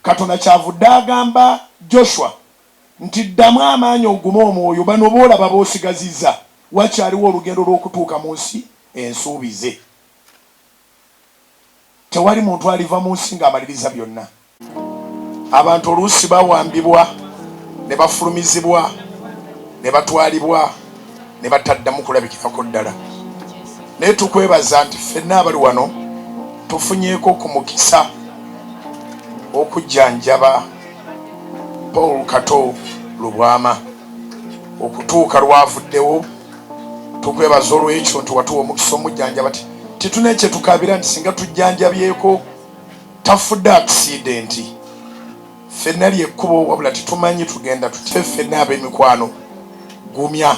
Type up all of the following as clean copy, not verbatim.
Katonda kyavudde agamba Joshua nti ddamu amaanyi ogume omwoyo bano boolaba boosigazizza wakyaliwo olugendo lw'okutuuka mu nsi ensuubize. Tewali muntu aliva mu nsi ng'amaliriza byonna. Abantu oluusi bawambibwa ne bafulumizibwa ne batwalibwa ne bataddamu kulabikirako ddala. Naye tukwebaza nti ffenna abali wano tufunyeeko ku mukisa okujjanjaba Paul Kato Lubwama okutuuka lwavuddewo. Tukwebaza olw'ekyo nti watuwa omukisa omujjanjaba titune kye tukabira nti singa tujjanjabyeko tafudde aksidenti. Ffenna lyekkubo wabula titumanyi tugenda tutye. Ffenna ab'emikwano gumya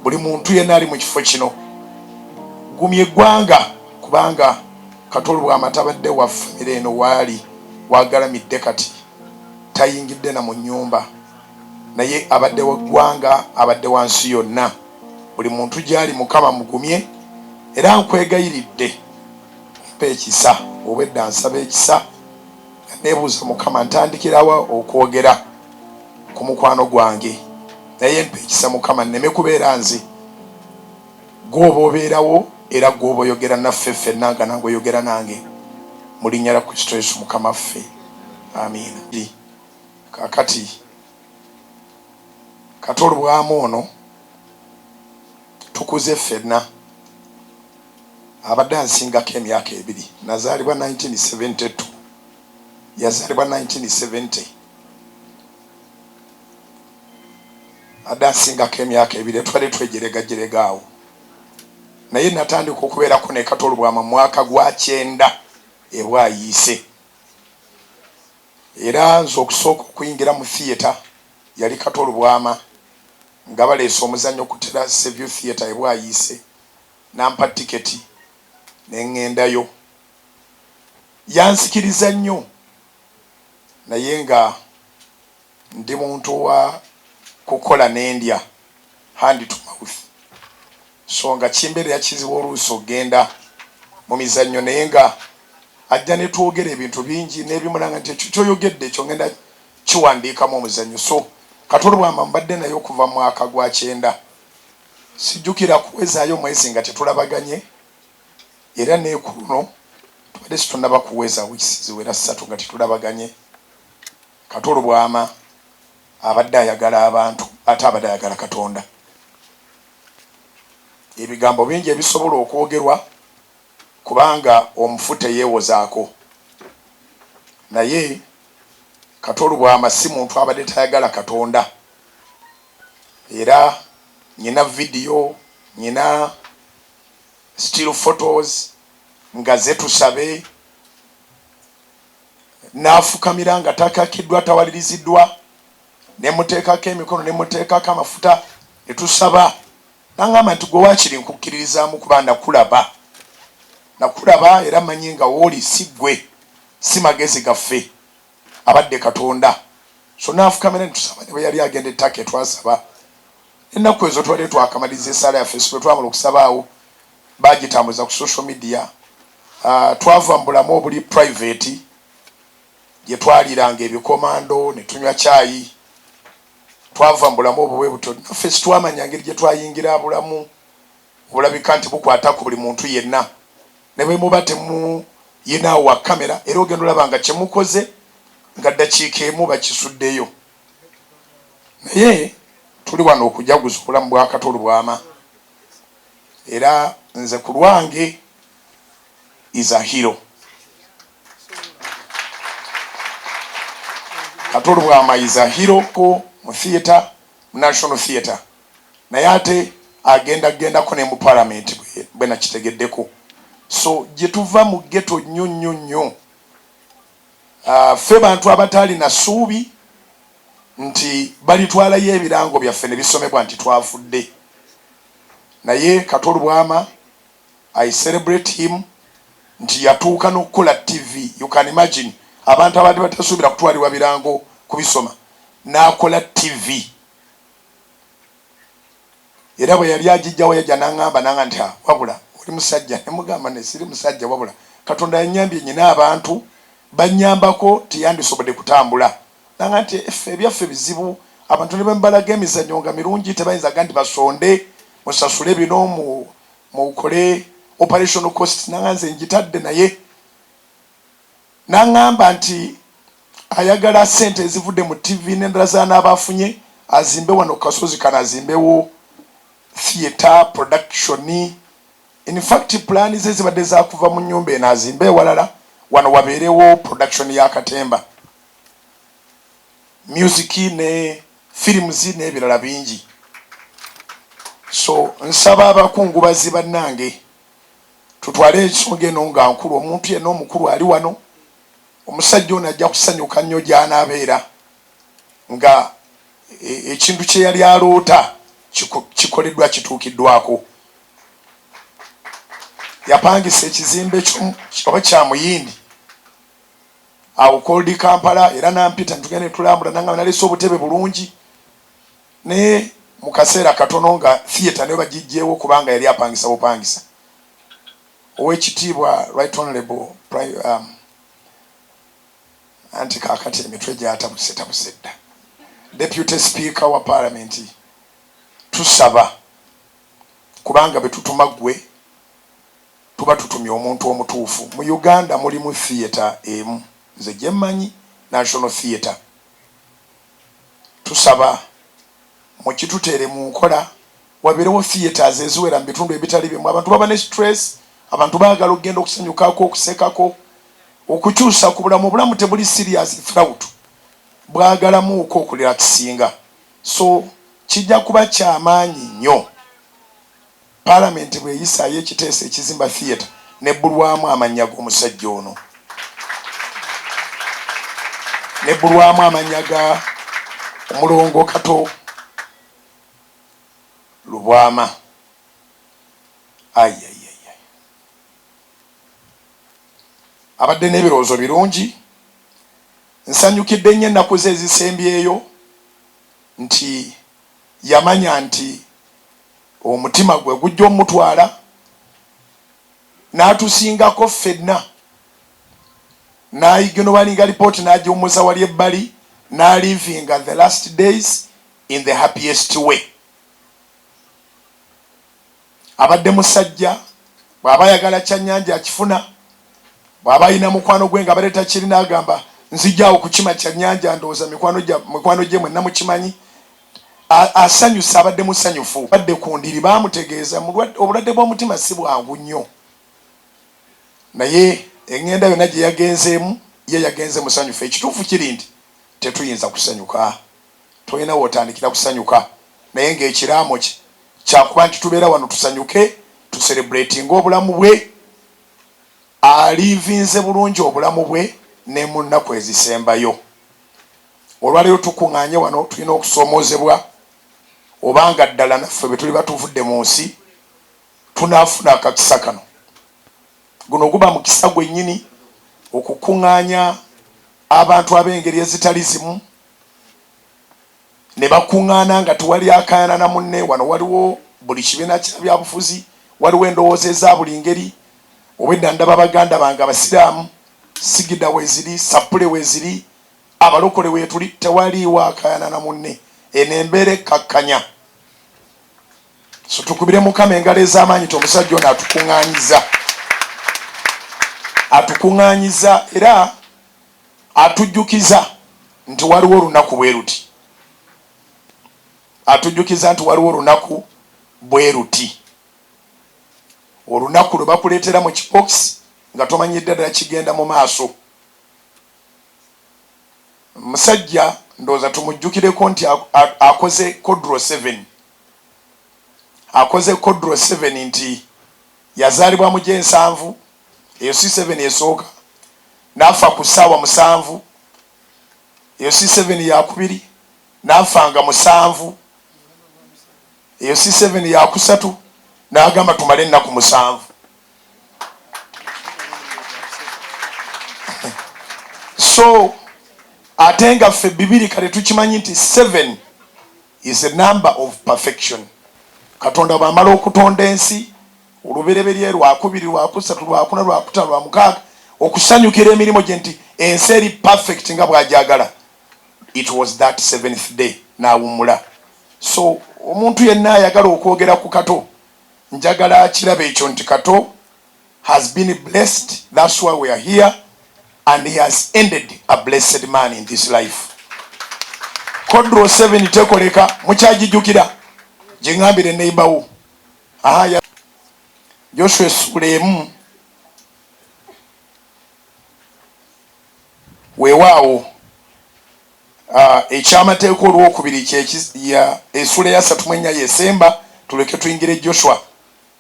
buli muntu yenna ali mu kifo kino, gumya eggwanga kubanga Kato Lubwama tabadde wa famire eno waali wagalamidde kati tayingidde na mu nnyumba, naye abadde wa ggwanga, abadde wa nsi yonna. Buli muntu gy'ali Mukama mugumye era nkwegayiridde mpa ekisa. Obwedda nsaba ekisa neebuuza Mukama ntandikirawa okwogera ku mukwano gwange, naye mpa ekisa Mukama nneme kubeera nze gw'oba obeerawo era gw'oba oyogera naffe ffenna nga nange oyogera nange mu linnya lya Kristo Yesu Mukama ffe, amiina. Kaakati Kato Lubwama ono tukuze ffenna, abadde ansingako emyaka 2. Nazaalibwa 1972, yazaalibwa 1970. Adde ansingako emyaka 2, twali twejeregajerega awo. Naye natandika okubeerako ne Kato Lubwama mwaka gwa 9 ebwayiise. Era nze okusooka okuyingira mu theatre yali Kato Lubwama nga baleese omuzannyo ku Terrace View Theatre ebwayiise, nampa tiketi neŋŋendayo. Yansikiriza nnyo naye nga ndi muntu wa kukola n'endya hand to mouth, so nga kimbeerera kizibu oluusi ogenda mu mizannyo naye nga ajja ne twogera ebintu bingi n'ebimulanga nti ekyo kyoyogedde ekyo ngenda kiwandiikamu omuzannyo. So Kato Lubwama mbadde naye okuva mu mwaka gwa 9. Sijjukira kuwezaayo mwezi nga tetulabaganye, era neekuno tubadde situnnaba kuweza wiiki ziwera 3 nga tetulabaganye. Kato Lubwama abadde ayagala abantu ate abadde ayagala Katonda. Ebigambo bingi ebisobola okwogerwa kubanga omufu teyeewozaako, naye Kato Lubwama si muntu abadde tayagala Katonda. Era nyina video, nyina still photos nga ze tusabe, n'afukamira nga takakiddwa tawaliriziddwa, ne muteekako emikono ne muteekako amafuta ne tusaba. N'angamba nti gwe waakiri nkukkiririzaamu kuba nakulaba era manyi nga wooli si ggwe, si magezi gaffe, abadde Katonda. So n'afukamira ne tusaba. Ne bwe yali agenda ettaka twasaba, ennaku ezo twali twakamaliza essaala yaffe, so bwe twamala okusaba awo bagitambuza ku social media. Twava mu bulamu obuli private gye twaliranga ebikomando ne tunywa caayi. Twava mu bulamu obwo bwe butyo, naffe situwamanya ngeri gye twayingira bulamu obulabika nti bukwata ku buli muntu yenna. Ne bwe muba temuyinaawo wa kamera era ogenda olaba nga kye mukoze nga ddakiika emu bakisuddeyo. Naye tuli wano okujaguza obulamu bwa Kato Lubwama, era nze ku lwange is a hero. Kato Lubwama is a hero ko mu theatre, mu National Theatre, naye ate agendako ne mu Parliament bwe nakitegeddeko. So gye tuva mu ghetto nnyo. Ffe bantu abataali na ssuubi nti balitwalayo ebirango byaffe ne bisomebwa nti twafudde. Naye Kato Lubwama, I celebrate him nti yatuuka n'okukola TV. You can imagine abantu abadde batasuubira kutwalibwa birango kubisoma, n'akola TV. Era bwe yali agijjawo yajja n'aŋŋamba nti wabula oli musajja. Ne mugamba ne siri musajja wabula Katonda yannyambye nyina abantu banyambako teyandisobodde kutambula nanga nti effe ebyaffe bizibu abantu ne bembalaga emizannyo nga mirungi tebayinzaga nti basonde musasule bino mukole operation cost nanga nze njitadde naye nangamba nti ayagala sente ezivudde mu TV n'endala z'anaabafunye azimbe wano kasozi kana azimbewo theatre production. In fact plan ze zibadde za kuva mu nnyumba eno azimbe walala wano wabeerewo production ya Katemba, music ne films n'ebirala bingi. So nsaba abakungubazi bannange tutwale ensonga eno nga nkulu, omuntu yenna omukulu ali wano, omusajja ono ajja kusanyuka nnyo gy'anaabeera nga ekintu kye yali aloota kikoleddwa kituukiddwako. Yapangisa ekizimbe oba kya Muyindi awo Cold Kampala, era nampita ntugende tulambula nanga nalese obutebe bulungi ne mu kaseera katono nga theatre ne bagijjeewo kubanga yali apangisa bupangisa. Owekitiibwa Right Honorable anti kakati emitwe gy'atabuse dda Deputy Speaker wa Parliament, tusaba kubanga betutuma gwe tuba tutumye omuntu omutuufu. Mu Uganda mulimu theatre emu nze gyemmanyi, National Theatre. Tusaba mukituteere mu nkola wabeerewo theatres eziwera mu bitundu ebitali bimu. Abantu baba ne stress, abantu baagala okugenda okusanyukako, okusekako, okukyusa ku bulamu. Obulamu tebuli serious throughout, bwagalamuuko okulirakisinga. So kijja kuba kyamaanyi nnyo Parliament bweyisaayo ekiteeso ekizimba theatre nebbulwamu amannya g'omusajja ono, nebbulwamu amannya ga omulongo Kato Lubwama. Abadde n'ebirowoozo birungi. Nsanyukidde nnyo ennaku ze ezisembyeyo nti yamanya nti omutima gwe gujja omutwala n'atusingako ffenna, n'ayigino balinga lipooti n'agiwummuza wali ebbali, n'alivinga the last days in the happiest way. Abadde musajja bw'aba ayagala kyannyanja akifuna, bw'aba ayina mukwano gwe nga baleeta kiri n'agamba nzijjaawo kukima kyannyanja ndowooza mikwano gye mwenna mukimanyi. Asanyusa, abadde musanyufu. Badde ku ndiri baamutegeeza obulwadde bw'omutima si bwangu nnyo, naye eŋŋenda yonna gye yagenzeemu ye yagenze musanyufu. Ekituufu kiri nti tetuyinza kusanyuka, tolina wootandikira kusanyuka, naye ng'ekiraamo kye kyakuba nti tubeera wano tusanyuke, tuserebulatinga obulamu bwe. Aliivinze bulungi obulamu bwe ne mu nnaku ezisembayo. Olwaleero tukuŋŋaanye wano tulina okusoomoozebwa obanga ddala naffe bwe tuli batuvudde mu nsi tunaafuna akakisa kano. Guno guba mukisa gwennyini okukuŋŋaanya abantu ab'engeri ezitali zimu ne bakuŋŋaana nga tewali akaayana na munne. Wano waliwo buli kibiina kya byabufuzi, waliwo endowooza eza buli ngeri. Obwedda ndaba baganda bange Abasiraamu, Sigida weeziri, Sapule weeziri, abalokole weetuli, tewaliiwo akaayana na munne. Eno embeera ekkakkanya. So tukubire Mukama engalo ez'amaanyi nti omusajja ono atukuŋŋaanyiza era atujjukiza nti waliwo olunaku bwe ruti. Atujjukiza nti waliwo olunaku bwe ruti. Olunaku lwe bakuleetera mu kibokisi nga tomanyidde ddala kigenda mu maaso. Musajja ndowooza tumujjukireko nti akoze kodro 7. Akoze kodro 7 nti yazaalibwa mu gyensanvu, eyo si 7 esooka, n'afa ku ssaawa 7, eyo si 7 yakubiri, n'afanga 7, eyo si 7 yakusatu, n'agamba tumale ennaku 7. So ate nga ffe Bibiri kale tukimanyi nti 7 is a number of perfection. Katonda bw'amala okutonda ensi, olubereberye lwakubiri, lwakusatu, lwakuna, lwakutaano, lwamukaaga, okusanyukira emirimu gye nti ensi eri perfect nga bw'ajagala. It was that 7th day n'awummula. So omuntu yenna ayagala okwogera ku Kato, njagala akiraba ekyo nti Kato has been blessed. That's why we are here, and he has ended a blessed man in this life. Kodro 7 tekoleka mukyagijjukira jingambire neighbor wo. Aha Joshua essula emu weewaawo ekyamateeka olwokubiri essula ya 34 yesemba. Tuleke tuyingire Joshua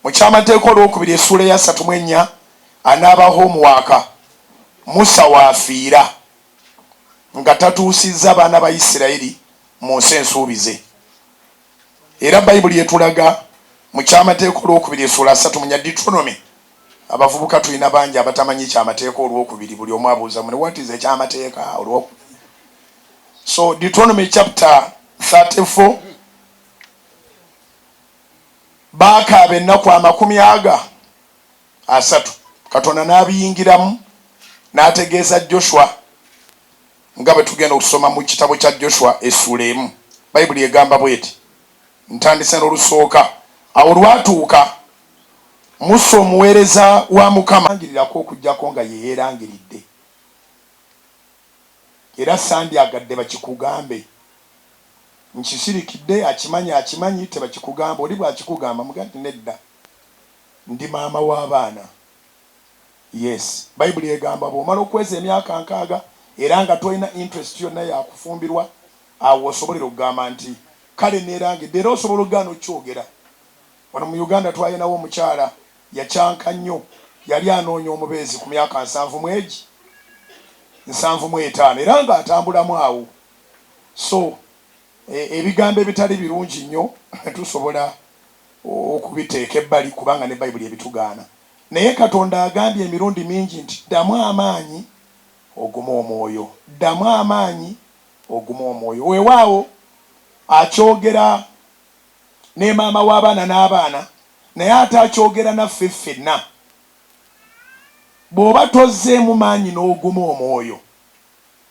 mu kyamateeka olwokubiri essula ya 34 anaabaho omuwaaka Musa waafiira nga tatuusizza abaana ba Isirayiri mu nsi ensuubize. Era Bayibuli etulaga mu kyamateeka olwokubiri essula 3 mu Deuteronomy. Abavubuka tulina bangi abatamanyi kyamateeka olwokubiri. Buli omu abuuza mu what is ekyamateeka olwokubiri. So Deuteronomy chapter 34 baakaaba ennaku 30 Katonda n'abiyingiramu n'ategeeza Joshua nga bwe tugenda okusoma mu kitabo kya Joshua essula emu. Bayibuli egamba bweti, ntandise n'olusooka. Awo lwatuuka Musa omuweereza wa Mukama angirirako okujjako nga ye yeerangiridde. Era sandyagadde bakikugambe. Nkisirikidde akimanyi tebakikugamba. Oli bwakikugamba mugati nedda ndi maama w'abaana. Yes, Bayibuli egamba bw'omala okweza emyaka 6 era nga tolina interest yonna yakufumbirwa, awo osobolera okugamba nti kale neerangidde. Era osobola okugaana okyogera. Wano mu Uganda twalinawo omukyala yakyanka nnyo, yali anoonya omubeezi ku myaka 75 era nga atambulamu awo. So ebigambo ebitali birungi nnyo tusobola okubiteeka ebbali kubanga ne Bayibuli ebitugaana. Naye Katonda agambye emirundi mingi nti ddamu amaanyi oguma omwoyo, ddamu amaanyi oguma omwoyo. Weewaawo akyogera ne maama w'abaana n'abaana, naye ate akyogera naffe ffenna. Bw'oba tozzeemu maanyi n'oguma omwoyo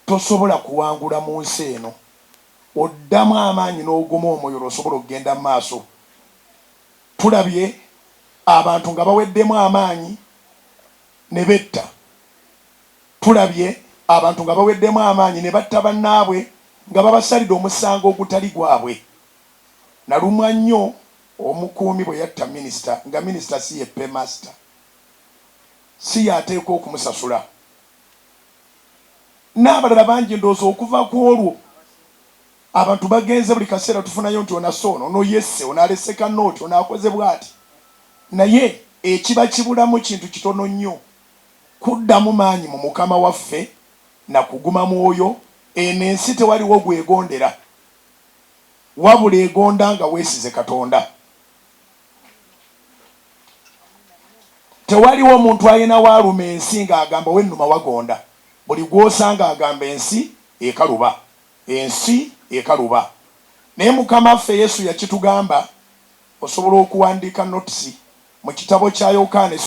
tosobola kuwangula mu nsi eno. Oddamu amaanyi n'oguma omwoyo osobola okugenda mu maaso. Tulabye abantu nga baweddemu amaanyi ne betta. Tulabye abantu nga baweddemu amaanyi ne batta bannaabwe nga babasalira omusango ogutali gwabwe. Nalumwa nnyo omukuumi bwe yatta minisita, nga minisita si ye paymaster, si yateeka okumusasula. N'abalala bangi ndowooza okuva ku olwo abantu bagenze buli kaseera tufunayo nti onasoono ono yesse onalese kanooti onaakoze bw'ati. Naye ekiba kibulamu kintu kitono nnyo, kuddamu maanyi mu Mukama waffe na kuguma mwoyo. Eno ensi tewaliwo gwegondera, wabula egonda nga weesize Katonda. Tewaliwo omuntu ayina waaluma ensi ng'agamba wennuma wagonda. Buli gw'osanga agamba ensi ekaluba, ensi ekaluba. Naye Mukama waffe Yesu yakitugamba. Osobola okuwandiika notisi mu kitabo kya Yokaana